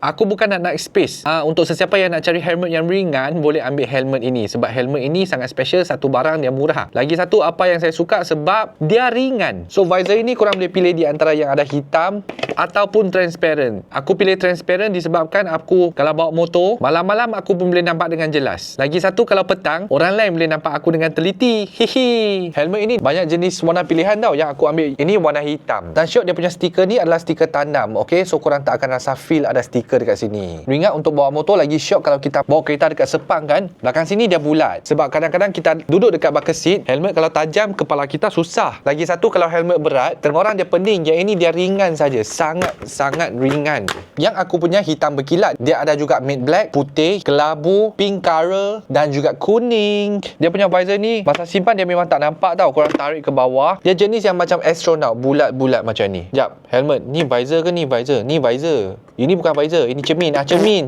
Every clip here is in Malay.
Aku bukan nak naik space. Untuk sesiapa yang nak cari helmet yang ringan, boleh ambil helmet ini. Sebab helmet ini sangat special. Satu barang dia murah. Lagi satu, apa yang saya suka sebab dia ringan. So visor ini korang boleh pilih di antara yang ada hitam ataupun transparent. Aku pilih transparent disebabkan aku kalau bawa motor, malam-malam aku pun boleh nampak dengan jelas. Lagi satu, kalau petang, orang lain boleh nampak aku dengan teliti. Hihi. Helmet ini banyak jenis warna pilihan tau. Yang aku ambil ini warna hitam. Dan syok dia punya stiker ni adalah stiker tanam. Okay, so korang tak akan rasa feel ada stiker dekat sini. Ingat untuk bawa motor lagi syok kalau kita bawa kereta dekat Sepang kan. Belakang sini dia bulat. Sebab kadang-kadang kita duduk dekat bucket seat, helmet kalau tajam kepala kita susah. Lagi satu, kalau helmet berat, tengok orang dia pening. Yang ini dia ringan saja. Sangat ringan. Yang aku punya hitam berkilat. Dia ada juga matte black, putih, kelabu, pink color dan juga kuning. Dia punya visor ni masa simpan dia memang tak nampak tau. Korang tarik ke bawah. Dia jenis yang macam astronaut, bulat-bulat macam ni. Jap, helmet ni visor ke ni visor? Ni visor. Ini bukan visor, ini cermin.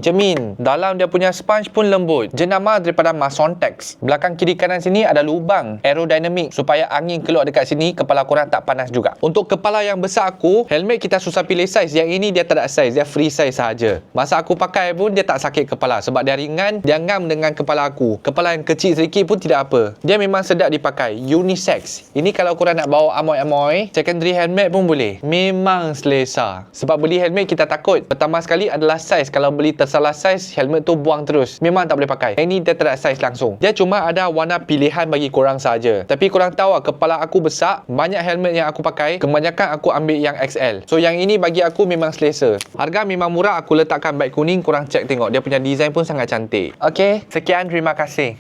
Cermin. Dalam dia punya sponge pun lembut. Jenama daripada Masontex. Belakang kiri kanan sini ada lubang aerodinamik supaya angin keluar dekat sini, kepala korang tak panas juga. Untuk kepala yang besar aku, helmet kita susah pilih saiz. Yang ini dia tak ada saiz, dia free size sahaja. Masa aku pakai pun dia tak sakit kepala sebab dia ringan, dia ngam dengan kepala aku. Kepala yang kecil sedikit pun tidak apa. Dia memang sedap dipakai, unisex. Ini kalau korang nak bawa amoy-amoy, secondary helmet pun boleh. Memang selesa. Sebab beli helmet kita takut. Pertama sekali adalah saiz. Kalau beli tersalah saiz, helmet tu buang terus. Memang tak boleh pakai. Ini dia tak ada saiz langsung. Dia cuma ada warna pilihan bagi korang saja. Tapi korang tahu kepala aku besar, banyak helmet yang aku pakai, kebanyakan aku ambil yang XL. So yang ini bagi aku memang selesa. Harga memang murah, aku letakkan beg kuning, korang check tengok. Dia punya design pun sangat cantik. Okay, sekian, terima kasih.